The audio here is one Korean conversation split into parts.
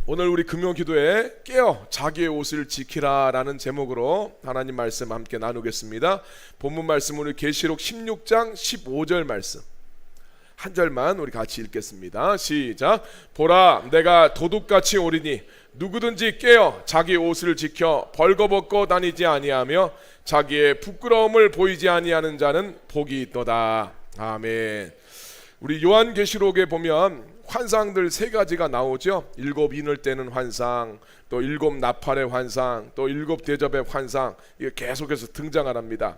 오늘 우리 금요기도에 깨어 자기의 옷을 지키라 라는 제목으로 하나님 말씀 함께 나누겠습니다. 본문 말씀은 우리 계시록 16장 15절 말씀 한 절만 우리 같이 읽겠습니다. 시작. 보라, 내가 도둑같이 오리니 누구든지 깨어 자기 옷을 지켜 벌거벗고 다니지 아니하며 자기의 부끄러움을 보이지 아니하는 자는 복이 있도다. 아멘. 우리 요한계시록에 보면 환상들 세 가지가 나오죠. 7 인을 떼는 환상, 또 7 나팔의 환상, 또 7 대접의 환상, 이게 계속해서 등장을 합니다.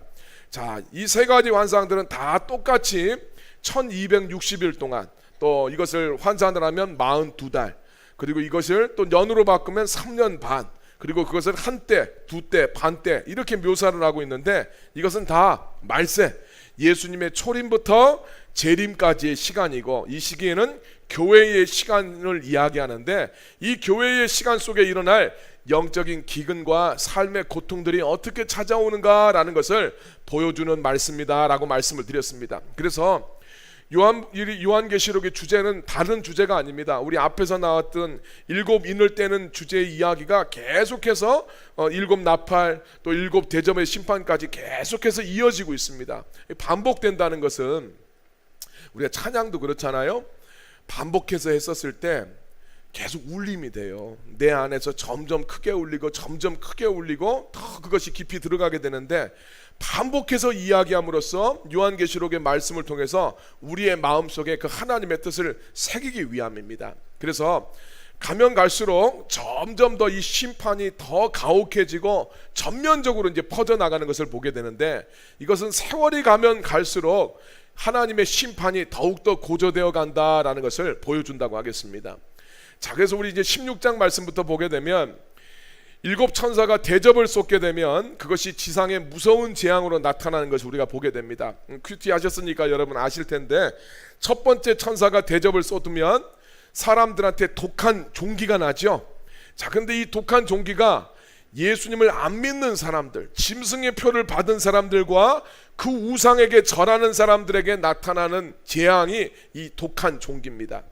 자, 이 세 가지 환상들은 다 똑같이 1260일 동안, 또 이것을 환산을 하면 42달, 그리고 이것을 또 년으로 바꾸면 3년 반, 그리고 그것을 한때, 두때, 반때 이렇게 묘사를 하고 있는데, 이것은 다 말세, 예수님의 초림부터 재림까지의 시간이고, 이 시기에는 교회의 시간을 이야기하는데, 이 교회의 시간 속에 일어날 영적인 기근과 삶의 고통들이 어떻게 찾아오는가라는 것을 보여주는 말씀이다 라고 말씀을 드렸습니다. 그래서 요한계시록의 주제는 다른 주제가 아닙니다. 우리 앞에서 나왔던 7 인을 떼는 주제의 이야기가 계속해서 7 나팔, 또 7 대접의 심판까지 계속해서 이어지고 있습니다. 반복된다는 것은, 우리가 찬양도 그렇잖아요. 반복해서 했었을 때 계속 울림이 돼요. 내 안에서 점점 크게 울리고 점점 크게 울리고 더 그것이 깊이 들어가게 되는데, 반복해서 이야기함으로써 요한계시록의 말씀을 통해서 우리의 마음속에 그 하나님의 뜻을 새기기 위함입니다. 그래서 가면 갈수록 점점 더 이 심판이 더 가혹해지고 전면적으로 이제 퍼져나가는 것을 보게 되는데, 이것은 세월이 가면 갈수록 하나님의 심판이 더욱더 고조되어 간다라는 것을 보여준다고 하겠습니다. 자, 그래서 우리 이제 16장 말씀부터 보게 되면 7 천사가 대접을 쏟게 되면 그것이 지상의 무서운 재앙으로 나타나는 것을 우리가 보게 됩니다. 큐티 하셨으니까 여러분 아실 텐데, 첫 번째 천사가 대접을 쏟으면 사람들한테 독한 종기가 나죠. 자, 근데 이 독한 종기가 예수님을 안 믿는 사람들, 짐승의 표를 받은 사람들과 그 우상에게 절하는 사람들에게 나타나는 재앙이 이 독한 종기입니다.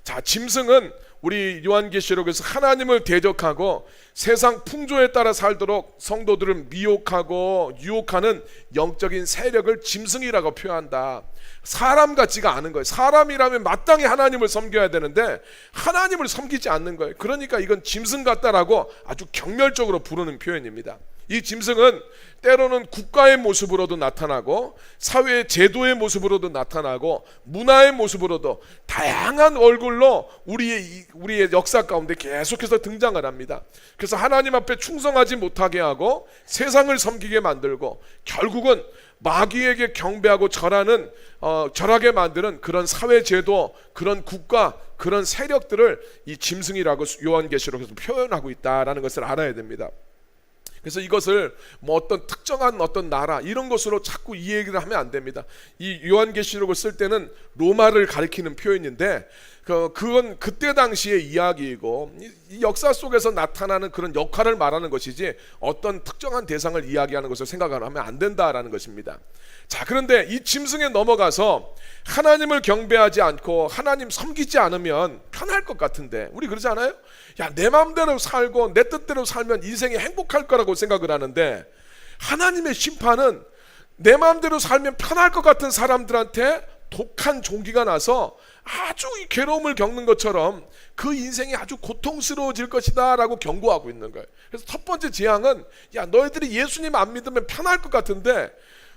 자, 짐승은 우리 요한계시록에서 하나님을 대적하고 세상 풍조에 따라 살도록 성도들을 미혹하고 유혹하는 영적인 세력을 짐승이라고 표현한다. 사람 같지가 않은 거예요. 사람이라면 마땅히 하나님을 섬겨야 되는데 하나님을 섬기지 않는 거예요. 그러니까 이건 짐승 같다라고 아주 경멸적으로 부르는 표현입니다. 이 짐승은 때로는 국가의 모습으로도 나타나고 사회의 제도의 모습으로도 나타나고 문화의 모습으로도 다양한 얼굴로 우리의 역사 가운데 계속해서 등장을 합니다. 그래서 하나님 앞에 충성하지 못하게 하고 세상을 섬기게 만들고 결국은 마귀에게 경배하고 절하게 만드는 그런 사회 제도, 그런 국가, 그런 세력들을 이 짐승이라고 요한계시록에서 표현하고 있다라는 것을 알아야 됩니다. 그래서 이것을 뭐 어떤 특정한 어떤 나라 이런 것으로 자꾸 이 얘기를 하면 안 됩니다. 이 요한계시록을 쓸 때는 로마를 가리키는 표현인데, 그건 그때 당시의 이야기이고 이 역사 속에서 나타나는 그런 역할을 말하는 것이지 어떤 특정한 대상을 이야기하는 것을 생각하면 안 된다라는 것입니다. 자, 그런데 이 짐승에 넘어가서 하나님을 경배하지 않고 하나님 섬기지 않으면 편할 것 같은데, 우리 그러지 않아요? 야, 내 마음대로 살고 내 뜻대로 살면 인생이 행복할 거라고 생각을 하는데, 하나님의 심판은 내 마음대로 살면 편할 것 같은 사람들한테 독한 종기가 나서 아주 괴로움을 겪는 것처럼 그 인생이 아주 고통스러워질 것이다 라고 경고하고 있는 거예요. 그래서 첫 번째 재앙은, 야, 너희들이 예수님 안 믿으면 편할 것 같은데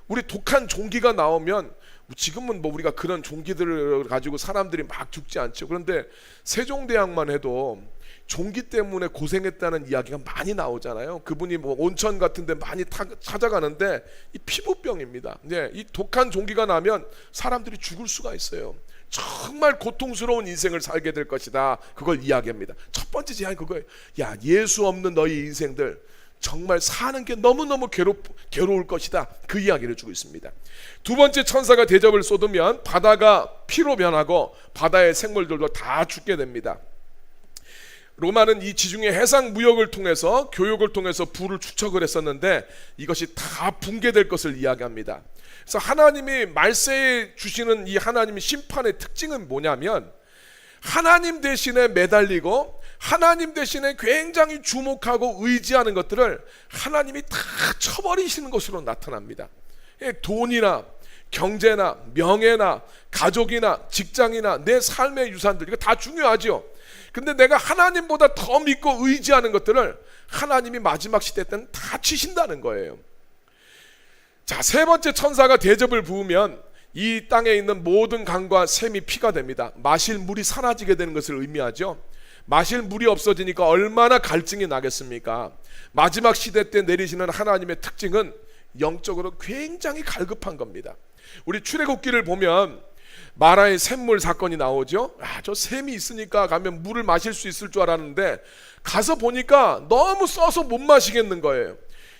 우리 독한 종기가 나오면, 지금은 뭐 우리가 그런 종기들을 가지고 사람들이 막 죽지 않죠. 그런데 세종대왕만 해도 종기 때문에 고생했다는 이야기가 많이 나오잖아요. 그분이 뭐 온천 같은 데 많이 찾아가는데 이 피부병입니다. 네, 이 독한 종기가 나면 사람들이 죽을 수가 있어요. 정말 고통스러운 인생을 살게 될 것이다. 그걸 이야기합니다. 첫 번째 제안이 그거예요. 야, 예수 없는 너희 인생들 정말 사는 게 너무너무 괴로울 것이다. 그 이야기를 주고 있습니다. 두 번째 천사가 대접을 쏟으면 바다가 피로 변하고 바다의 생물들도 다 죽게 됩니다. 로마는 이 지중해 해상 무역을 통해서, 교역을 통해서 부를 축적을 했었는데 이것이 다 붕괴될 것을 이야기합니다. 그래서 하나님이 말세에 주시는 이 하나님의 심판의 특징은 뭐냐면, 하나님 대신에 매달리고 하나님 대신에 굉장히 주목하고 의지하는 것들을 하나님이 다 쳐버리시는 것으로 나타납니다. 돈이나 경제나 명예나 가족이나 직장이나 내 삶의 유산들, 이거 다 중요하죠. 근데 내가 하나님보다 더 믿고 의지하는 것들을 하나님이 마지막 시대 때는 다 치신다는 거예요. 자, 세 번째 천사가 대접을 부으면 이 땅에 있는 모든 강과 샘이 피가 됩니다. 마실 물이 사라지게 되는 것을 의미하죠. 마실 물이 없어지니까 얼마나 갈증이 나겠습니까? 마지막 시대 때 내리시는 하나님의 특징은 영적으로 굉장히 갈급한 겁니다. 우리 출애굽기를 보면 마라의 샘물 사건이 나오죠. 저 샘이 있으니까 가면 물을 마실 수 있을 줄 알았는데 가서 보니까 너무 써서 못 마시겠는 거예요.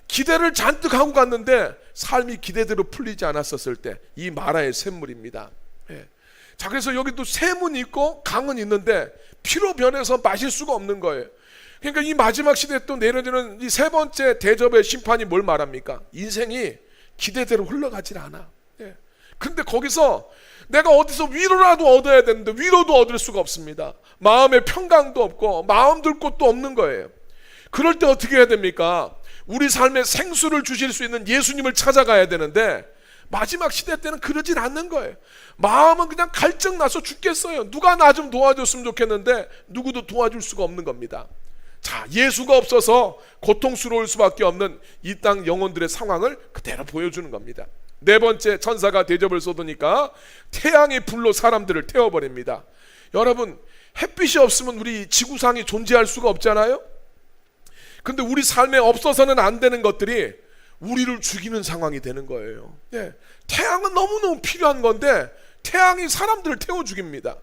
기대를 잔뜩 하고 갔는데 삶이 기대대로 풀리지 않았었을 때 이 마라의 샘물입니다. 자, 그래서 여기도 샘은 있고 강은 있는데 피로 변해서 마실 수가 없는 거예요. 그러니까 이 마지막 시대에 또 내려지는 이 세 번째 대접의 심판이 뭘 말합니까? 인생이 기대대로 흘러가질 않아. 근데 거기서 내가 어디서 위로라도 얻어야 되는데 위로도 얻을 수가 없습니다. 마음의 평강도 없고 마음 둘 곳도 없는 거예요. 그럴 때 어떻게 해야 됩니까? 우리 삶에 생수를 주실 수 있는 예수님을 찾아가야 되는데 마지막 시대 때는 그러진 않는 거예요. 마음은 그냥 갈증 나서 죽겠어요. 누가 나 좀 도와줬으면 좋겠는데 누구도 도와줄 수가 없는 겁니다. 자, 예수가 없어서 고통스러울 수밖에 없는 이 땅 영혼들의 상황을 그대로 보여주는 겁니다. 네 번째 천사가 대접을 쏟으니까 태양의 불로 사람들을 태워버립니다. 여러분, 햇빛이 없으면 우리 지구상이 존재할 수가 없잖아요. 근데 우리 삶에 없어서는 안 되는 것들이 우리를 죽이는 상황이 되는 거예요. 태양은 너무너무 필요한 건데 태양이 사람들을 태워 죽입니다.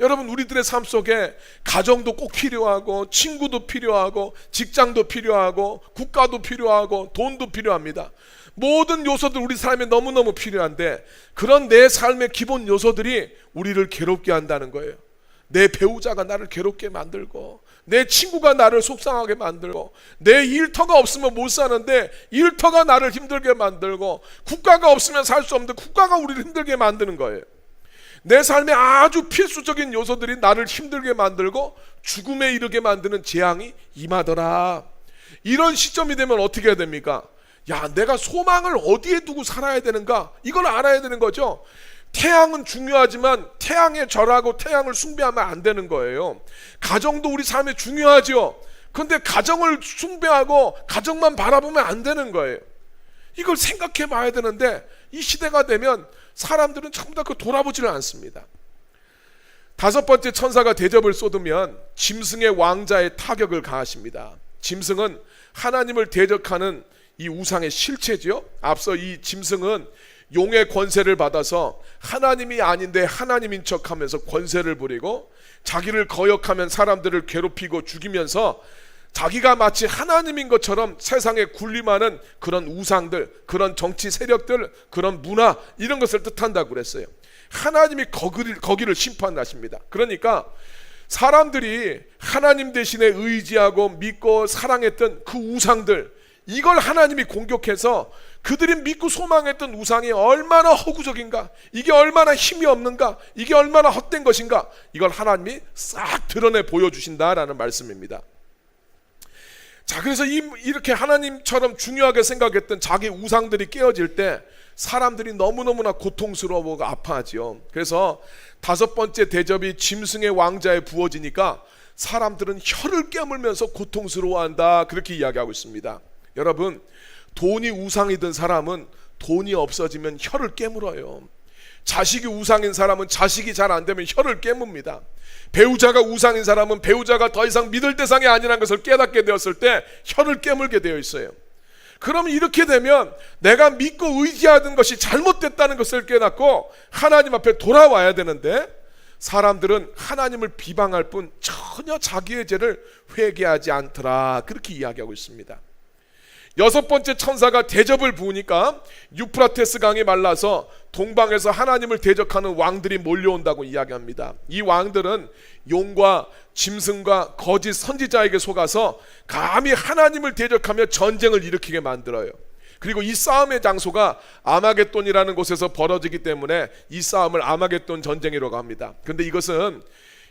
여러분, 우리들의 삶 속에 가정도 꼭 필요하고 친구도 필요하고 직장도 필요하고 국가도 필요하고 돈도 필요합니다. 모든 요소들 우리 삶에 너무너무 필요한데 그런 내 삶의 기본 요소들이 우리를 괴롭게 한다는 거예요. 내 배우자가 나를 괴롭게 만들고 내 친구가 나를 속상하게 만들고 내 일터가 없으면 못 사는데 일터가 나를 힘들게 만들고 국가가 없으면 살 수 없는데 국가가 우리를 힘들게 만드는 거예요. 내 삶에 아주 필수적인 요소들이 나를 힘들게 만들고 죽음에 이르게 만드는 재앙이 임하더라. 이런 시점이 되면 어떻게 해야 됩니까? 내가 소망을 어디에 두고 살아야 되는가? 이걸 알아야 되는 거죠. 태양은 중요하지만 태양에 절하고 태양을 숭배하면 안 되는 거예요. 가정도 우리 삶에 중요하죠. 그런데 가정을 숭배하고 가정만 바라보면 안 되는 거예요. 이걸 생각해 봐야 되는데 이 시대가 되면 사람들은 전부 다 돌아보지를 않습니다. 다섯 번째 천사가 대접을 쏟으면 짐승의 왕자의 타격을 가하십니다. 짐승은 하나님을 대적하는 이 우상의 실체죠. 앞서 이 짐승은 용의 권세를 받아서 하나님이 아닌데 하나님인 척하면서 권세를 부리고 자기를 거역하면 사람들을 괴롭히고 죽이면서 자기가 마치 하나님인 것처럼 세상에 군림하는 그런 우상들, 그런 정치 세력들, 그런 문화 이런 것을 뜻한다고 그랬어요. 하나님이 거기를 심판하십니다. 그러니까 사람들이 하나님 대신에 의지하고 믿고 사랑했던 그 우상들, 이걸 하나님이 공격해서 그들이 믿고 소망했던 우상이 얼마나 허구적인가, 이게 얼마나 힘이 없는가, 이게 얼마나 헛된 것인가, 이걸 하나님이 싹 드러내 보여주신다라는 말씀입니다. 자, 그래서 이렇게 하나님처럼 중요하게 생각했던 자기 우상들이 깨어질 때 사람들이 너무너무나 고통스러워하고 아파하지요. 그래서 다섯 번째 대접이 짐승의 왕자에 부어지니까 사람들은 혀를 깨물면서 고통스러워한다, 그렇게 이야기하고 있습니다. 여러분, 돈이 우상이든 사람은 돈이 없어지면 혀를 깨물어요. 자식이 우상인 사람은 자식이 잘 안 되면 혀를 깨뭅니다. 배우자가 우상인 사람은 배우자가 더 이상 믿을 대상이 아니라는 것을 깨닫게 되었을 때 혀를 깨물게 되어 있어요. 그러면 이렇게 되면 내가 믿고 의지하던 것이 잘못됐다는 것을 깨닫고 하나님 앞에 돌아와야 되는데 사람들은 하나님을 비방할 뿐 전혀 자기의 죄를 회개하지 않더라, 그렇게 이야기하고 있습니다. 여섯 번째 천사가 대접을 부으니까 유프라테스 강이 말라서 동방에서 하나님을 대적하는 왕들이 몰려온다고 이야기합니다. 이 왕들은 용과 짐승과 거짓 선지자에게 속아서 감히 하나님을 대적하며 전쟁을 일으키게 만들어요. 그리고 이 싸움의 장소가 아마겟돈이라는 곳에서 벌어지기 때문에 이 싸움을 아마겟돈 전쟁이라고 합니다. 그런데 이것은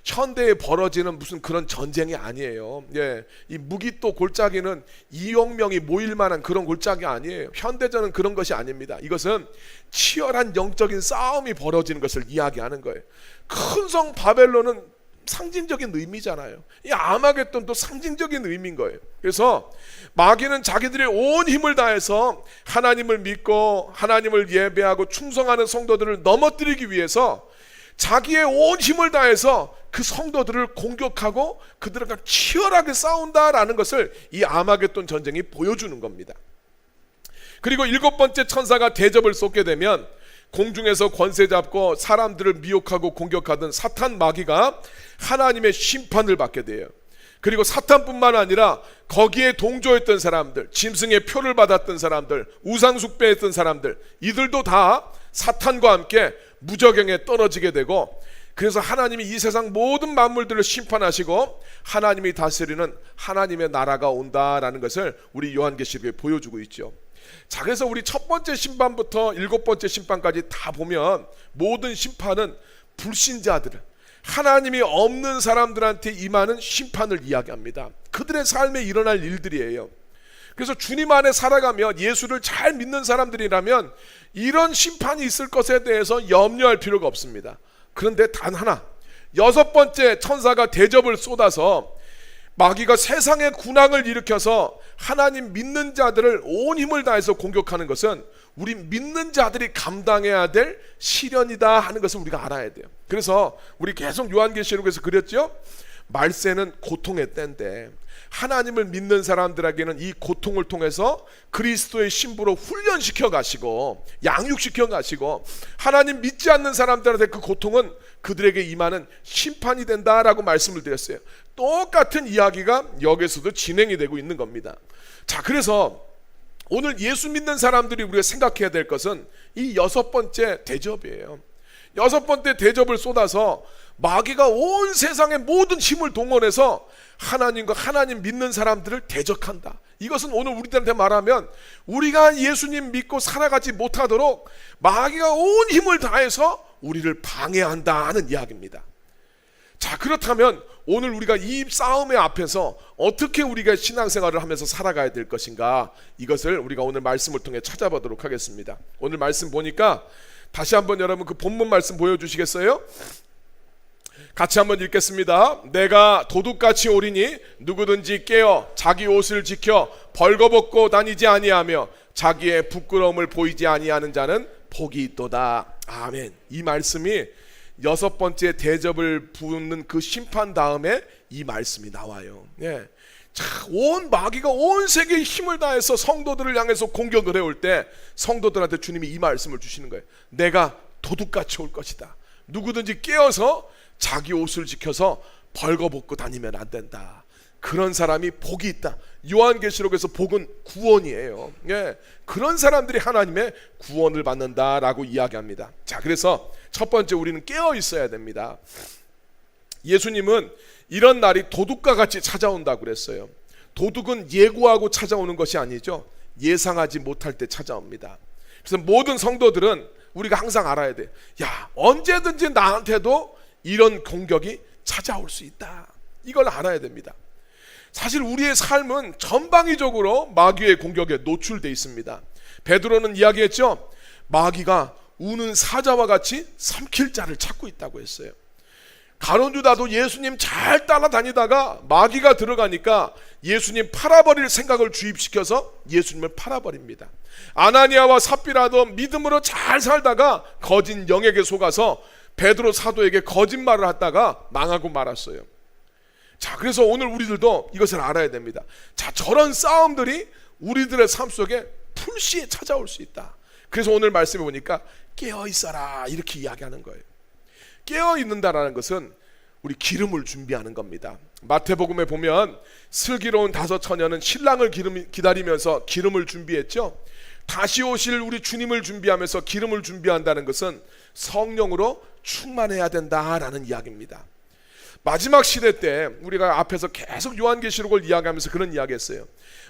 현대에 벌어지는 무슨 그런 전쟁이 아니에요. 예, 이 무기또 골짜기는 2억 명이 모일 만한 그런 골짜기 아니에요. 현대전은 그런 것이 아닙니다. 이것은 치열한 영적인 싸움이 벌어지는 것을 이야기하는 거예요. 큰 성 바벨론은 상징적인 의미잖아요. 이 아마겟돈도 상징적인 의미인 거예요. 그래서 마귀는 자기들의 온 힘을 다해서 하나님을 믿고 하나님을 예배하고 충성하는 성도들을 넘어뜨리기 위해서 자기의 온 힘을 다해서 그 성도들을 공격하고 그들과 치열하게 싸운다라는 것을 이 아마겟돈 전쟁이 보여주는 겁니다. 그리고 7번째 천사가 대접을 쏟게 되면 공중에서 권세 잡고 사람들을 미혹하고 공격하던 사탄 마귀가 하나님의 심판을 받게 돼요. 그리고 사탄뿐만 아니라 거기에 동조했던 사람들, 짐승의 표를 받았던 사람들, 우상숭배했던 사람들, 이들도 다 사탄과 함께 무저경에 떨어지게 되고, 그래서 하나님이 이 세상 모든 만물들을 심판하시고 하나님이 다스리는 하나님의 나라가 온다라는 것을 우리 요한계시록에 보여주고 있죠. 자, 그래서 우리 첫 번째 심판부터 7번째 심판까지 다 보면 모든 심판은 불신자들, 하나님이 없는 사람들한테 임하는 심판을 이야기합니다. 그들의 삶에 일어날 일들이에요. 그래서 주님 안에 살아가면, 예수를 잘 믿는 사람들이라면 이런 심판이 있을 것에 대해서 염려할 필요가 없습니다. 그런데 단 하나, 6번째 천사가 대접을 쏟아서 마귀가 세상의 군왕을 일으켜서 하나님 믿는 자들을 온 힘을 다해서 공격하는 것은 우리 믿는 자들이 감당해야 될 시련이다 하는 것을 우리가 알아야 돼요. 그래서 우리 계속 요한계시록에서 그랬죠. 말세는 고통의 때인데 하나님을 믿는 사람들에게는 이 고통을 통해서 그리스도의 신부로 훈련시켜 가시고 양육시켜 가시고, 하나님 믿지 않는 사람들한테 그 고통은 그들에게 임하는 심판이 된다라고 말씀을 드렸어요. 똑같은 이야기가 여기서도 진행이 되고 있는 겁니다. 자, 그래서 오늘 예수 믿는 사람들이 우리가 생각해야 될 것은 이 6번째 대접이에요. 6번째 대접을 쏟아서 마귀가 온 세상의 모든 힘을 동원해서 하나님과 하나님 믿는 사람들을 대적한다. 이것은 오늘 우리들한테 말하면 우리가 예수님 믿고 살아가지 못하도록 마귀가 온 힘을 다해서 우리를 방해한다 하는 이야기입니다. 자, 그렇다면 오늘 우리가 이 싸움의 앞에서 어떻게 우리가 신앙생활을 하면서 살아가야 될 것인가, 이것을 우리가 오늘 말씀을 통해 찾아보도록 하겠습니다. 오늘 말씀 보니까 다시 한번 여러분 그 본문 말씀 보여주시겠어요? 같이 한번 읽겠습니다. 내가 도둑같이 오리니 누구든지 깨어 자기 옷을 지켜 벌거벗고 다니지 아니하며 자기의 부끄러움을 보이지 아니하는 자는 복이 있도다. 아멘. 이 말씀이 6번째 대접을 부는 그 심판 다음에 이 말씀이 나와요. 예. 자, 온 마귀가 온 세계에 힘을 다해서 성도들을 향해서 공격을 해올 때 성도들한테 주님이 이 말씀을 주시는 거예요. 내가 도둑같이 올 것이다. 누구든지 깨어서 자기 옷을 지켜서 벌거벗고 다니면 안 된다. 그런 사람이 복이 있다. 요한계시록에서 복은 구원이에요. 예, 그런 사람들이 하나님의 구원을 받는다라고 이야기합니다. 자, 그래서 첫 번째 우리는 깨어 있어야 됩니다. 예수님은 이런 날이 도둑과 같이 찾아온다고 그랬어요. 도둑은 예고하고 찾아오는 것이 아니죠. 예상하지 못할 때 찾아옵니다. 그래서 모든 성도들은 우리가 항상 알아야 돼. 야, 언제든지 나한테도 이런 공격이 찾아올 수 있다. 이걸 알아야 됩니다. 사실 우리의 삶은 전방위적으로 마귀의 공격에 노출되어 있습니다. 베드로는 이야기했죠. 마귀가 우는 사자와 같이 삼킬 자를 찾고 있다고 했어요. 가룟 유다도 예수님 잘 따라다니다가 마귀가 들어가니까 예수님 팔아버릴 생각을 주입시켜서 예수님을 팔아버립니다. 아나니아와 삽비라도 믿음으로 잘 살다가 거짓 영에게 속아서 베드로 사도에게 거짓말을 하다가 망하고 말았어요. 자, 그래서 오늘 우리들도 이것을 알아야 됩니다. 자, 저런 싸움들이 우리들의 삶 속에 풀시에 찾아올 수 있다. 그래서 오늘 말씀해 보니까 깨어있어라 이렇게 이야기하는 거예요. 깨어있는다라는 것은 우리 기름을 준비하는 겁니다. 마태복음에 보면 슬기로운 5 처녀는 신랑을 기다리면서 기름을 준비했죠. 다시 오실 우리 주님을 준비하면서 기름을 준비한다는 것은 성령으로 충만해야 된다라는 이야기입니다. 마지막 시대 때 우리가 앞에서 계속 요한계시록을 이야기하면서 그런 이야기했어요.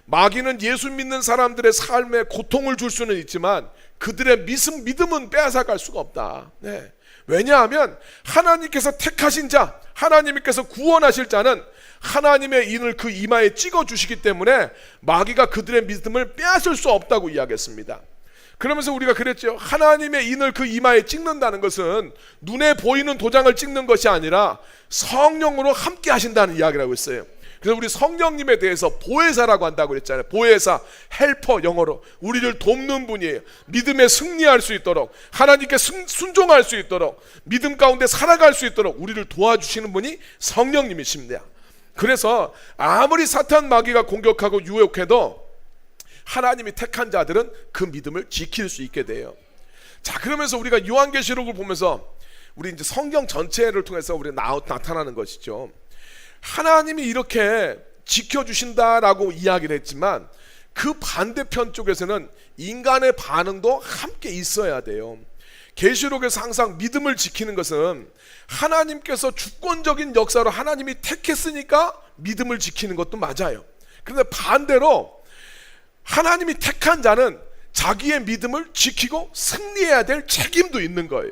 마귀는 예수 믿는 사람들의 삶에 고통을 줄 수는 있지만 그들의 믿음은 빼앗아갈 수가 없다. 네. 왜냐하면 하나님께서 택하신 자, 하나님께서 구원하실 자는 하나님의 인을 그 이마에 찍어주시기 때문에 마귀가 그들의 믿음을 빼앗을 수 없다고 이야기했습니다. 그러면서 우리가 그랬죠. 하나님의 인을 그 이마에 찍는다는 것은 눈에 보이는 도장을 찍는 것이 아니라 성령으로 함께 하신다는 이야기라고 했어요. 그래서 우리 성령님에 대해서 보혜사라고 한다고 그랬잖아요. 보혜사, 헬퍼, 영어로 우리를 돕는 분이에요. 믿음에 승리할 수 있도록, 하나님께 순종할 수 있도록, 믿음 가운데 살아갈 수 있도록 우리를 도와주시는 분이 성령님이십니다. 그래서 아무리 사탄 마귀가 공격하고 유혹해도 하나님이 택한 자들은 그 믿음을 지킬 수 있게 돼요. 자, 그러면서 우리가 요한계시록을 보면서 우리 이제 성경 전체를 통해서 우리 나타나는 것이죠. 하나님이 이렇게 지켜주신다라고 이야기를 했지만 그 반대편 쪽에서는 인간의 반응도 함께 있어야 돼요. 계시록에서 항상 믿음을 지키는 것은 하나님께서 주권적인 역사로 하나님이 택했으니까 믿음을 지키는 것도 맞아요. 그런데 반대로 하나님이 택한 자는 자기의 믿음을 지키고 승리해야 될 책임도 있는 거예요.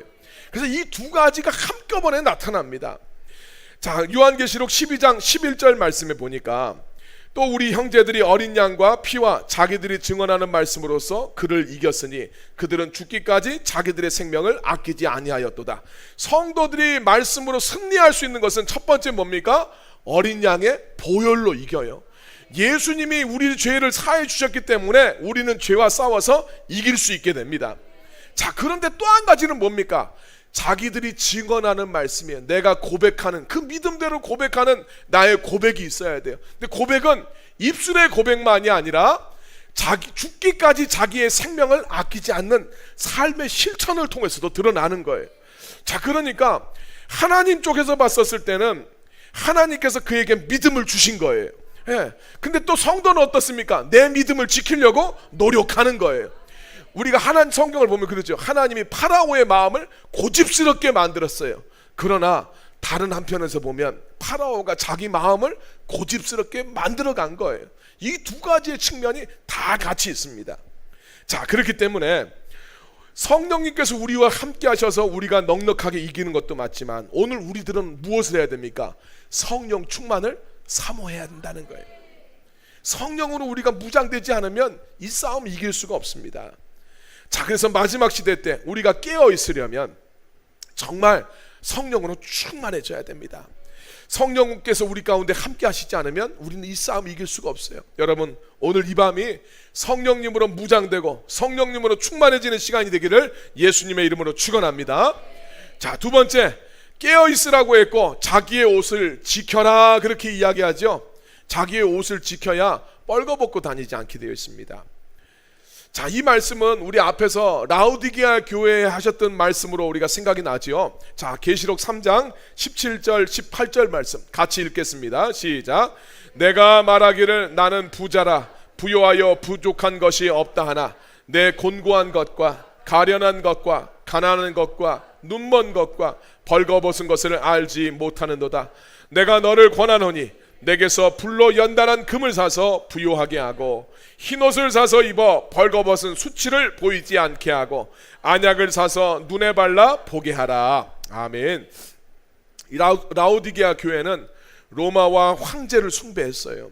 그래서 이 두 가지가 한꺼번에 나타납니다. 자, 요한계시록 12장 11절 말씀에 보니까 또 우리 형제들이 어린 양과 피와 자기들이 증언하는 말씀으로써 그를 이겼으니 그들은 죽기까지 자기들의 생명을 아끼지 아니하였도다. 성도들이 말씀으로 승리할 수 있는 것은 첫 번째 뭡니까? 어린 양의 보혈로 이겨요. 예수님이 우리 죄를 사해 주셨기 때문에 우리는 죄와 싸워서 이길 수 있게 됩니다. 자, 그런데 또 한 가지는 뭡니까? 자기들이 증언하는 말씀이에요. 내가 고백하는, 그 믿음대로 고백하는 나의 고백이 있어야 돼요. 근데 고백은 입술의 고백만이 아니라 죽기까지 자기의 생명을 아끼지 않는 삶의 실천을 통해서도 드러나는 거예요. 자, 그러니까 하나님 쪽에서 봤었을 때는 하나님께서 그에게 믿음을 주신 거예요. 예. 근데 또 성도는 어떻습니까? 내 믿음을 지키려고 노력하는 거예요. 우리가 하나님 성경을 보면 그러죠. 하나님이 파라오의 마음을 고집스럽게 만들었어요. 그러나 다른 한편에서 보면 파라오가 자기 마음을 고집스럽게 만들어 간 거예요. 이 두 가지의 측면이 다 같이 있습니다. 자, 그렇기 때문에 성령님께서 우리와 함께 하셔서 우리가 넉넉하게 이기는 것도 맞지만 오늘 우리들은 무엇을 해야 됩니까? 성령 충만을 사모해야 한다는 거예요. 성령으로 우리가 무장되지 않으면 이 싸움 이길 수가 없습니다. 자, 그래서 마지막 시대 때 우리가 깨어 있으려면 정말 성령으로 충만해져야 됩니다. 성령께서 우리 가운데 함께 하시지 않으면 우리는 이 싸움 이길 수가 없어요. 여러분, 오늘 이 밤이 성령님으로 무장되고 성령님으로 충만해지는 시간이 되기를 예수님의 이름으로 축원합니다. 자, 두 번째, 깨어 있으라고 했고 자기의 옷을 지켜라 그렇게 이야기하죠. 자기의 옷을 지켜야 뻘거벗고 다니지 않게 되어 있습니다. 자, 이 말씀은 우리 앞에서 라우디게아 교회에 하셨던 말씀으로 우리가 생각이 나지요. 자, 계시록 3장 17절 18절 말씀 같이 읽겠습니다. 시작. 내가 말하기를 나는 부자라 부요하여 부족한 것이 없다 하나 내 곤고한 것과 가련한 것과 가난한 것과 눈먼 것과 벌거벗은 것을 알지 못하는도다. 내가 너를 권하노니 내게서 불로 연단한 금을 사서 부요하게 하고 흰옷을 사서 입어 벌거벗은 수치를 보이지 않게 하고 안약을 사서 눈에 발라 보게 하라. 아멘. 라우디게아 교회는 로마와 황제를 숭배했어요.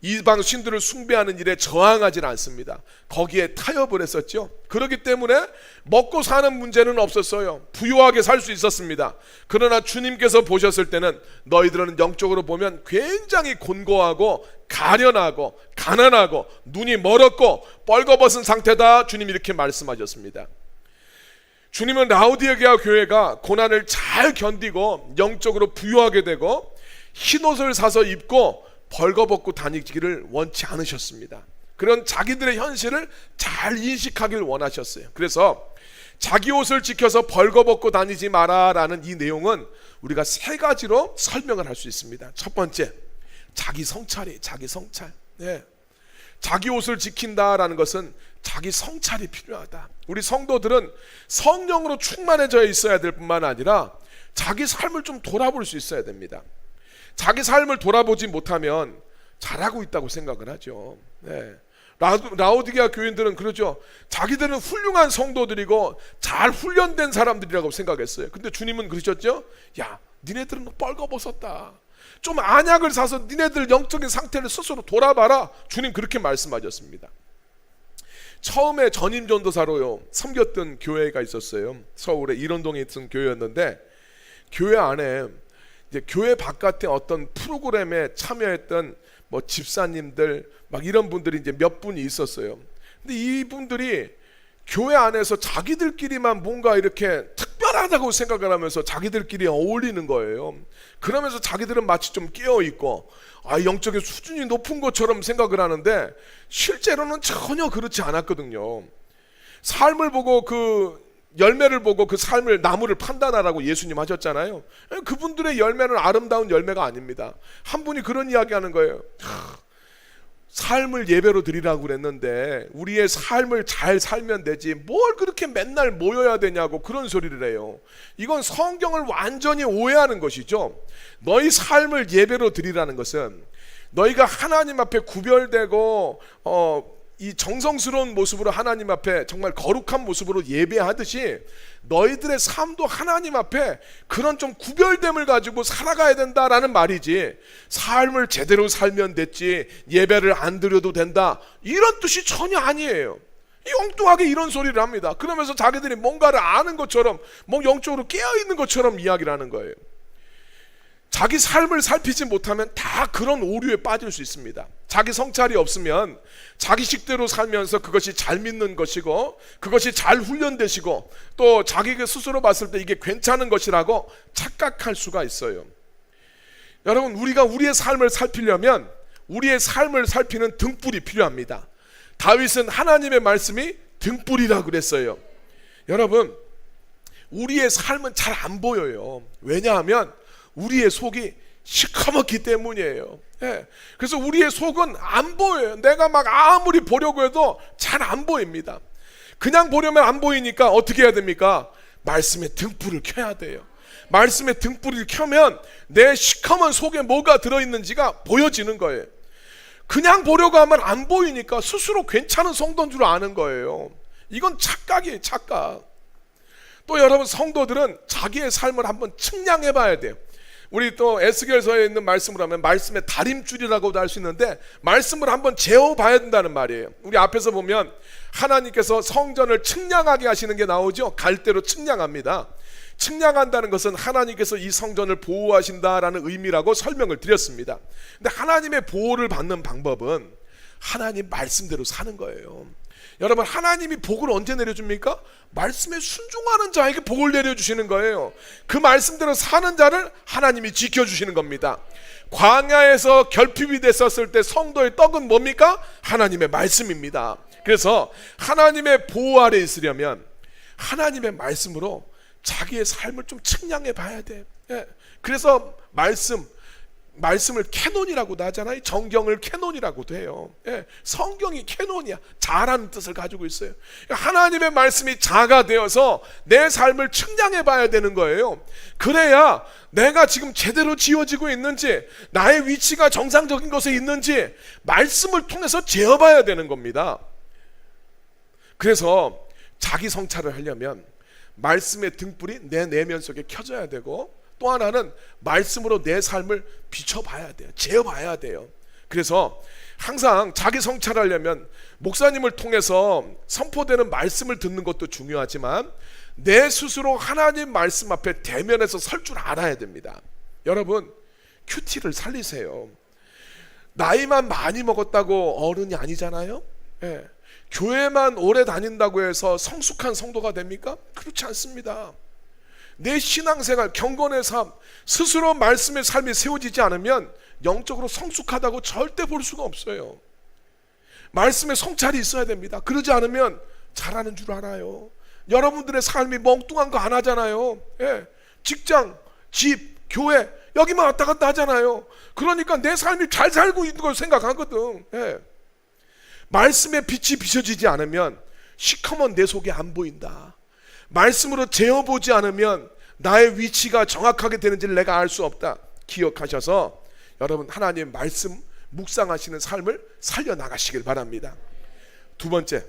이방 신들을 숭배하는 일에 저항하지 않습니다. 거기에 타협을 했었죠. 그렇기 때문에 먹고 사는 문제는 없었어요. 부유하게 살 수 있었습니다. 그러나 주님께서 보셨을 때는 너희들은 영적으로 보면 굉장히 곤고하고 가련하고 가난하고 눈이 멀었고 뻘거벗은 상태다. 주님이 이렇게 말씀하셨습니다. 주님은 라우디게아 교회가 고난을 잘 견디고 영적으로 부유하게 되고 흰옷을 사서 입고 벌거벗고 다니기를 원치 않으셨습니다. 그런 자기들의 현실을 잘 인식하길 원하셨어요. 그래서 자기 옷을 지켜서 벌거벗고 다니지 마라라는 이 내용은 우리가 세 가지로 설명을 할 수 있습니다. 첫 번째, 자기 성찰이 자기 성찰. 네. 자기 옷을 지킨다라는 것은 자기 성찰이 필요하다. 우리 성도들은 성령으로 충만해져 있어야 될 뿐만 아니라 자기 삶을 좀 돌아볼 수 있어야 됩니다. 자기 삶을 돌아보지 못하면 잘하고 있다고 생각을 하죠. 네. 라오디게아 교인들은 그러죠. 자기들은 훌륭한 성도들이고 잘 훈련된 사람들이라고 생각했어요. 근데 주님은 그러셨죠. 야, 니네들은 뻘거벗었다. 좀 안약을 사서 니네들 영적인 상태를 스스로 돌아봐라. 주님 그렇게 말씀하셨습니다. 처음에 전임 전도사로요 섬겼던 교회가 있었어요. 서울에 일원동에 있던 교회였는데, 교회 안에 이제 교회 바깥에 어떤 프로그램에 참여했던 뭐 집사님들 막 이런 분들이 이제 몇 분이 있었어요. 근데 이분들이 교회 안에서 자기들끼리만 뭔가 이렇게 특별하다고 생각을 하면서 자기들끼리 어울리는 거예요. 그러면서 자기들은 마치 좀 깨어있고 영적인 수준이 높은 것처럼 생각을 하는데 실제로는 전혀 그렇지 않았거든요. 삶을 보고 그 열매를 보고 그 삶을 나무를 판단하라고 예수님 하셨잖아요. 그분들의 열매는 아름다운 열매가 아닙니다. 한 분이 그런 이야기하는 거예요. 삶을 예배로 드리라고 그랬는데 우리의 삶을 잘 살면 되지 뭘 그렇게 맨날 모여야 되냐고 그런 소리를 해요. 이건 성경을 완전히 오해하는 것이죠. 너희 삶을 예배로 드리라는 것은 너희가 하나님 앞에 구별되고 이 정성스러운 모습으로 하나님 앞에 정말 거룩한 모습으로 예배하듯이 너희들의 삶도 하나님 앞에 그런 좀 구별됨을 가지고 살아가야 된다라는 말이지, 삶을 제대로 살면 됐지 예배를 안 드려도 된다 이런 뜻이 전혀 아니에요. 엉뚱하게 이런 소리를 합니다. 그러면서 자기들이 뭔가를 아는 것처럼 뭐 영적으로 깨어있는 것처럼 이야기를 하는 거예요. 자기 삶을 살피지 못하면 다 그런 오류에 빠질 수 있습니다. 자기 성찰이 없으면 자기식대로 살면서 그것이 잘 믿는 것이고 그것이 잘 훈련되시고 또 자기가 스스로 봤을 때 이게 괜찮은 것이라고 착각할 수가 있어요. 여러분, 우리가 우리의 삶을 살피려면 우리의 삶을 살피는 등불이 필요합니다. 다윗은 하나님의 말씀이 등불이라고 그랬어요. 여러분, 우리의 삶은 잘 안 보여요. 왜냐하면 우리의 속이 시커멓기 때문이에요. 그래서 우리의 속은 안 보여요. 내가 막 아무리 보려고 해도 잘 안 보입니다. 그냥 보려면 안 보이니까 어떻게 해야 됩니까? 말씀의 등불을 켜야 돼요. 말씀의 등불을 켜면 내 시커먼 속에 뭐가 들어있는지가 보여지는 거예요. 그냥 보려고 하면 안 보이니까 스스로 괜찮은 성도인 줄 아는 거예요. 이건 착각이에요, 착각. 또 여러분, 성도들은 자기의 삶을 한번 측량해 봐야 돼요. 우리 또 에스겔서에 있는 말씀을 하면 말씀의 다림줄이라고도 할 수 있는데 말씀을 한번 재어봐야 된다는 말이에요. 우리 앞에서 보면 하나님께서 성전을 측량하게 하시는 게 나오죠. 갈대로 측량합니다. 측량한다는 것은 하나님께서 이 성전을 보호하신다라는 의미라고 설명을 드렸습니다. 근데 하나님의 보호를 받는 방법은 하나님 말씀대로 사는 거예요. 여러분, 하나님이 복을 언제 내려줍니까? 말씀에 순종하는 자에게 복을 내려주시는 거예요. 그 말씀대로 사는 자를 하나님이 지켜주시는 겁니다. 광야에서 결핍이 됐었을 때 성도의 떡은 뭡니까? 하나님의 말씀입니다. 그래서 하나님의 보호 아래 있으려면 하나님의 말씀으로 자기의 삶을 좀 측량해 봐야 돼. 그래서 말씀을 캐논이라고도 하잖아요. 정경을 캐논이라고도 해요. 성경이 캐논이야. 자라는 뜻을 가지고 있어요. 하나님의 말씀이 자가 되어서 내 삶을 측량해 봐야 되는 거예요. 그래야 내가 지금 제대로 지어지고 있는지, 나의 위치가 정상적인 곳에 있는지 말씀을 통해서 재어봐야 되는 겁니다. 그래서 자기 성찰을 하려면 말씀의 등불이 내 내면 속에 켜져야 되고, 또 하나는 말씀으로 내 삶을 비춰봐야 돼요. 재어봐야 돼요. 그래서 항상 자기 성찰하려면 목사님을 통해서 선포되는 말씀을 듣는 것도 중요하지만 내 스스로 하나님 말씀 앞에 대면해서 설 줄 알아야 됩니다. 여러분, 큐티를 살리세요. 나이만 많이 먹었다고 어른이 아니잖아요. 교회만 오래 다닌다고 해서 성숙한 성도가 됩니까? 그렇지 않습니다. 내 신앙생활, 경건의 삶, 스스로 말씀의 삶이 세워지지 않으면 영적으로 성숙하다고 절대 볼 수가 없어요. 말씀의 성찰이 있어야 됩니다. 그러지 않으면 잘하는 줄 알아요. 여러분들의 삶이 멍뚱한 거 안 하잖아요. 직장, 집, 교회 여기만 왔다 갔다 하잖아요. 그러니까 내 삶이 잘 살고 있는 걸 생각하거든. 말씀의 빛이 비춰지지 않으면 시커먼 내 속에 안 보인다. 말씀으로 재어보지 않으면 나의 위치가 정확하게 되는지를 내가 알 수 없다. 기억하셔서 여러분, 하나님 말씀 묵상하시는 삶을 살려나가시길 바랍니다. 두 번째,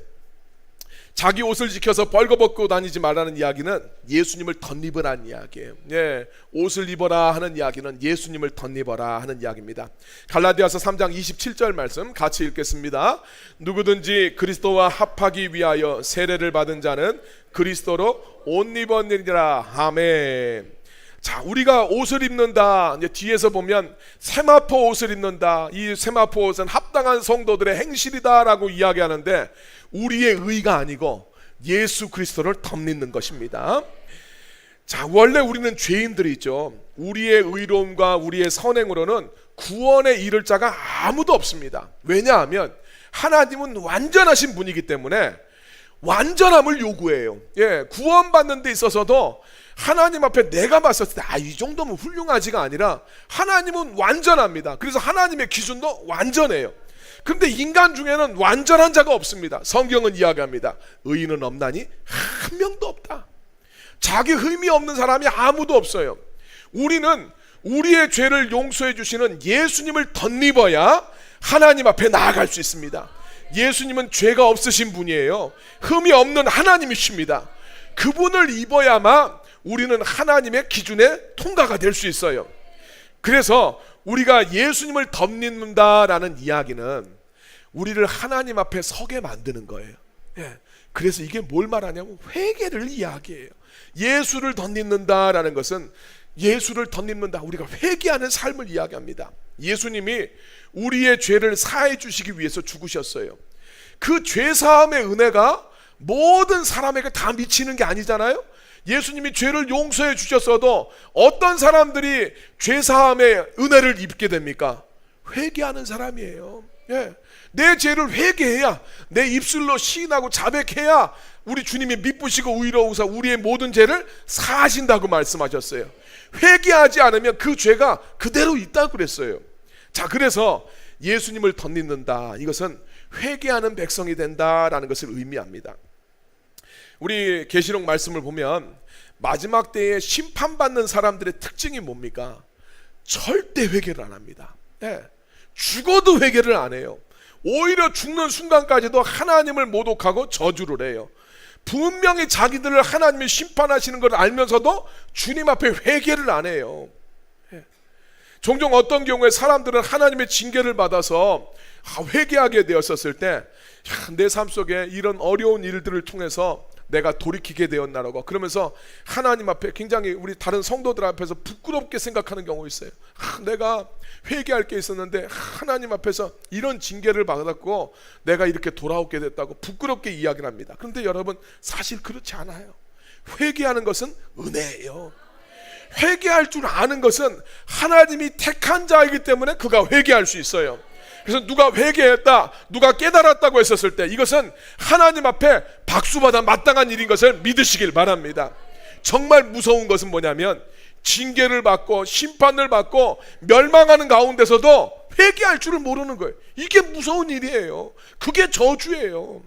자기 옷을 지켜서 벌거벗고 다니지 말라는 이야기는 예수님을 덧입으라는 이야기예요. 예, 옷을 입어라 하는 이야기는 예수님을 덧입어라 하는 이야기입니다. 갈라디아서 3장 27절 말씀 같이 읽겠습니다. 누구든지 그리스도와 합하기 위하여 세례를 받은 자는 그리스도로 옷 입었느니라. 아멘. 자, 우리가 옷을 입는다. 이제 뒤에서 보면 세마포 옷을 입는다. 이 세마포 옷은 합당한 성도들의 행실이다라고 이야기하는데 우리의 의가 아니고 예수 그리스도를 덧입는 것입니다. 자, 원래 우리는 죄인들이죠. 우리의 의로움과 우리의 선행으로는 구원에 이를 자가 아무도 없습니다. 왜냐하면 하나님은 완전하신 분이기 때문에 완전함을 요구해요. 예, 구원받는 데 있어서도 하나님 앞에 내가 봤을 때 이 정도면 훌륭하지가 아니라 하나님은 완전합니다. 그래서 하나님의 기준도 완전해요. 근데 인간 중에는 완전한 자가 없습니다. 성경은 이야기합니다. 의인은 없나니 한 명도 없다. 자기 흠이 없는 사람이 아무도 없어요. 우리는 우리의 죄를 용서해 주시는 예수님을 덧입어야 하나님 앞에 나아갈 수 있습니다. 예수님은 죄가 없으신 분이에요. 흠이 없는 하나님이십니다. 그분을 입어야만 우리는 하나님의 기준에 통과가 될 수 있어요. 그래서 우리가 예수님을 덧입는다라는 이야기는 우리를 하나님 앞에 서게 만드는 거예요. 예. 그래서 이게 뭘 말하냐면 회개를 이야기해요. 예수를 덧입는다라는 것은 예수를 덧입는다. 우리가 회개하는 삶을 이야기합니다. 예수님이 우리의 죄를 사해 주시기 위해서 죽으셨어요. 그 죄사함의 은혜가 모든 사람에게 다 미치는 게 아니잖아요. 예수님이 죄를 용서해 주셨어도 어떤 사람들이 죄사함의 은혜를 입게 됩니까? 회개하는 사람이에요. 예. 내 죄를 회개해야, 내 입술로 시인하고 자백해야 우리 주님이 미쁘시고 의로우사 우리의 모든 죄를 사하신다고 말씀하셨어요. 회개하지 않으면 그 죄가 그대로 있다고 그랬어요. 자, 그래서 예수님을 덧입는다. 이것은 회개하는 백성이 된다라는 것을 의미합니다. 우리 계시록 말씀을 보면 마지막 때에 심판받는 사람들의 특징이 뭡니까? 절대 회개를 안 합니다. 예. 죽어도 회개를 안 해요. 오히려 죽는 순간까지도 하나님을 모독하고 저주를 해요. 분명히 자기들을 하나님이 심판하시는 걸 알면서도 주님 앞에 회개를 안 해요. 예. 종종 어떤 경우에 사람들은 하나님의 징계를 받아서 회개하게 되었었을 때 내 삶 속에 이런 어려운 일들을 통해서 내가 돌이키게 되었나라고 그러면서 하나님 앞에 굉장히 우리 다른 성도들 앞에서 부끄럽게 생각하는 경우 있어요. 내가 회개할 게 있었는데 하나님 앞에서 이런 징계를 받았고 내가 이렇게 돌아오게 됐다고 부끄럽게 이야기를 합니다. 그런데 여러분, 사실 그렇지 않아요. 회개하는 것은 은혜예요. 회개할 줄 아는 것은 하나님이 택한 자이기 때문에 그가 회개할 수 있어요. 그래서 누가 회개했다, 누가 깨달았다고 했었을 때 이것은 하나님 앞에 박수받아 마땅한 일인 것을 믿으시길 바랍니다. 정말 무서운 것은 뭐냐면 징계를 받고 심판을 받고 멸망하는 가운데서도 회개할 줄을 모르는 거예요. 이게 무서운 일이에요. 그게 저주예요.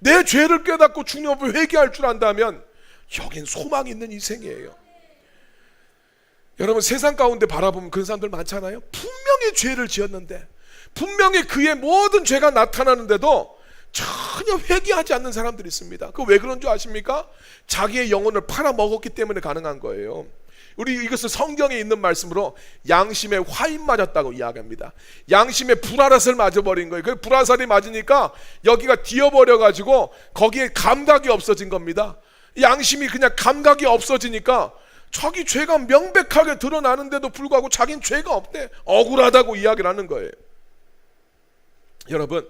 내 죄를 깨닫고 주님 앞에 회개할 줄 안다면 여긴 소망이 있는 인생이에요. 여러분, 세상 가운데 바라보면 그런 사람들 많잖아요. 분명히 죄를 지었는데, 분명히 그의 모든 죄가 나타나는데도 전혀 회개하지 않는 사람들이 있습니다. 그 왜 그런 줄 아십니까? 자기의 영혼을 팔아먹었기 때문에 가능한 거예요. 우리 이것을 성경에 있는 말씀으로 양심에 화인 맞았다고 이야기합니다. 양심에 불화살을 맞아버린 거예요. 그 불화살이 맞으니까 여기가 뒤어버려가지고 거기에 감각이 없어진 겁니다. 양심이 그냥 감각이 없어지니까 자기 죄가 명백하게 드러나는데도 불구하고 자기는 죄가 없대. 억울하다고 이야기를 하는 거예요. 여러분,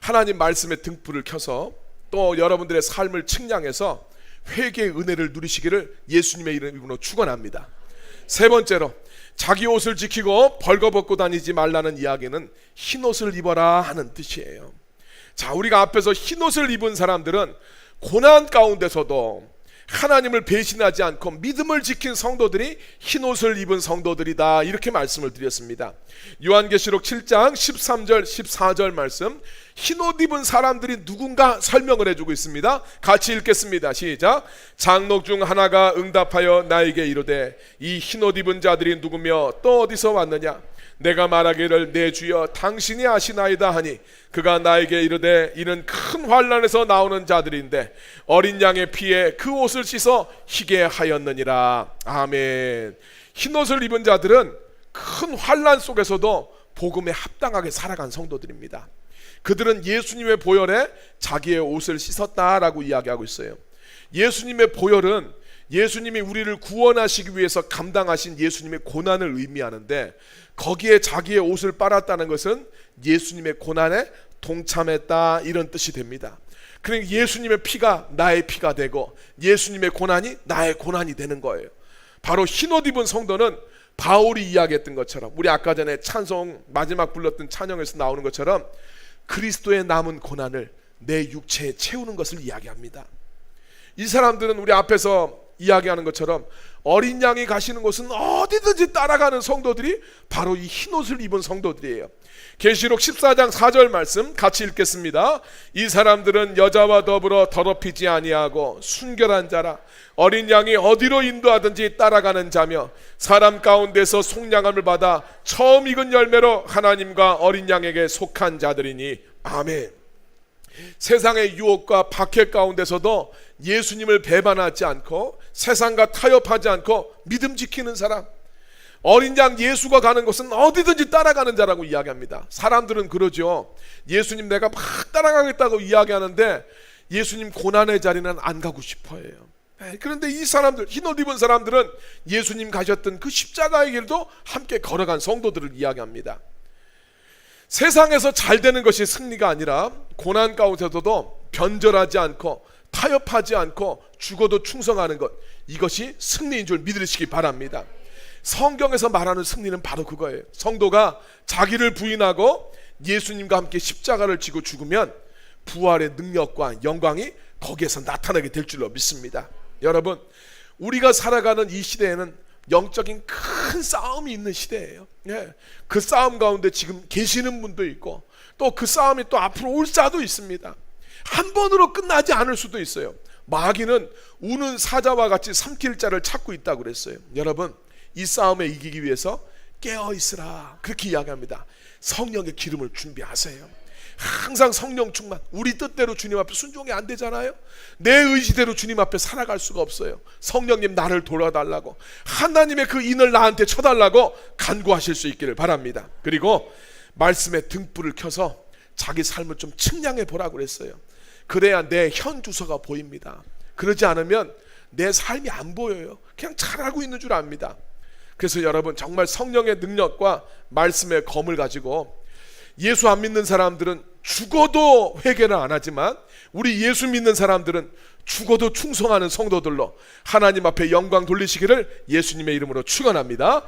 하나님 말씀의 등불을 켜서 또 여러분들의 삶을 측량해서 회개의 은혜를 누리시기를 예수님의 이름으로 축원합니다. 세 번째로, 자기 옷을 지키고 벌거벗고 다니지 말라는 이야기는 흰옷을 입어라 하는 뜻이에요. 자, 우리가 앞에서 흰옷을 입은 사람들은 고난 가운데서도 하나님을 배신하지 않고 믿음을 지킨 성도들이 흰옷을 입은 성도들이다, 이렇게 말씀을 드렸습니다. 요한계시록 7장 13절 14절 말씀, 흰옷 입은 사람들이 누군가 설명을 해주고 있습니다. 같이 읽겠습니다. 시작. 장록 중 하나가 응답하여 나에게 이르되 이 흰옷 입은 자들이 누구며 또 어디서 왔느냐? 내가 말하기를 내 주여 당신이 아시나이다 하니 그가 나에게 이르되 이는 큰 환난에서 나오는 자들인데 어린 양의 피에 그 옷을 씻어 희게 하였느니라. 아멘. 흰 옷을 입은 자들은 큰 환난 속에서도 복음에 합당하게 살아간 성도들입니다. 그들은 예수님의 보혈에 자기의 옷을 씻었다라고 이야기하고 있어요. 예수님의 보혈은 예수님이 우리를 구원하시기 위해서 감당하신 예수님의 고난을 의미하는데, 거기에 자기의 옷을 빨았다는 것은 예수님의 고난에 동참했다 이런 뜻이 됩니다. 그러니까 예수님의 피가 나의 피가 되고 예수님의 고난이 나의 고난이 되는 거예요. 바로 흰옷 입은 성도는 바울이 이야기했던 것처럼, 우리 아까 전에 찬송 마지막 불렀던 찬양에서 나오는 것처럼 그리스도의 남은 고난을 내 육체에 채우는 것을 이야기합니다. 이 사람들은 우리 앞에서 이야기하는 것처럼 어린 양이 가시는 곳은 어디든지 따라가는 성도들이 바로 이 흰옷을 입은 성도들이에요. 계시록 14장 4절 말씀 같이 읽겠습니다. 이 사람들은 여자와 더불어 더럽히지 아니하고 순결한 자라. 어린 양이 어디로 인도하든지 따라가는 자며 사람 가운데서 속량함을 받아 처음 익은 열매로 하나님과 어린 양에게 속한 자들이니. 아멘. 세상의 유혹과 박해 가운데서도 예수님을 배반하지 않고 세상과 타협하지 않고 믿음 지키는 사람, 어린 양 예수가 가는 곳은 어디든지 따라가는 자라고 이야기합니다. 사람들은 그러죠. 예수님 내가 막 따라가겠다고 이야기하는데 예수님 고난의 자리는 안 가고 싶어해요. 그런데 이 사람들, 흰옷 입은 사람들은 예수님 가셨던 그 십자가의 길도 함께 걸어간 성도들을 이야기합니다. 세상에서 잘 되는 것이 승리가 아니라 고난 가운데서도 변절하지 않고 타협하지 않고 죽어도 충성하는 것, 이것이 승리인 줄 믿으시기 바랍니다. 성경에서 말하는 승리는 바로 그거예요. 성도가 자기를 부인하고 예수님과 함께 십자가를 지고 죽으면 부활의 능력과 영광이 거기에서 나타나게 될 줄로 믿습니다. 여러분, 우리가 살아가는 이 시대에는 영적인 큰 싸움이 있는 시대예요. 그 싸움 가운데 지금 계시는 분도 있고 또 그 싸움이 또 앞으로 올 자도 있습니다. 한 번으로 끝나지 않을 수도 있어요. 마귀는 우는 사자와 같이 삼킬 자를 찾고 있다고 그랬어요. 여러분, 이 싸움에 이기기 위해서 깨어있으라 그렇게 이야기합니다. 성령의 기름을 준비하세요. 항상 성령 충만. 우리 뜻대로 주님 앞에 순종이 안 되잖아요. 내 의지대로 주님 앞에 살아갈 수가 없어요. 성령님 나를 돌아달라고, 하나님의 그 인을 나한테 쳐달라고 간구하실 수 있기를 바랍니다. 그리고 말씀에 등불을 켜서 자기 삶을 좀 측량해 보라고 그랬어요. 그래야 내 현 주소가 보입니다. 그러지 않으면 내 삶이 안 보여요. 그냥 잘하고 있는 줄 압니다. 그래서 여러분, 정말 성령의 능력과 말씀의 검을 가지고, 예수 안 믿는 사람들은 죽어도 회개는 안 하지만 우리 예수 믿는 사람들은 죽어도 충성하는 성도들로 하나님 앞에 영광 돌리시기를 예수님의 이름으로 축원합니다.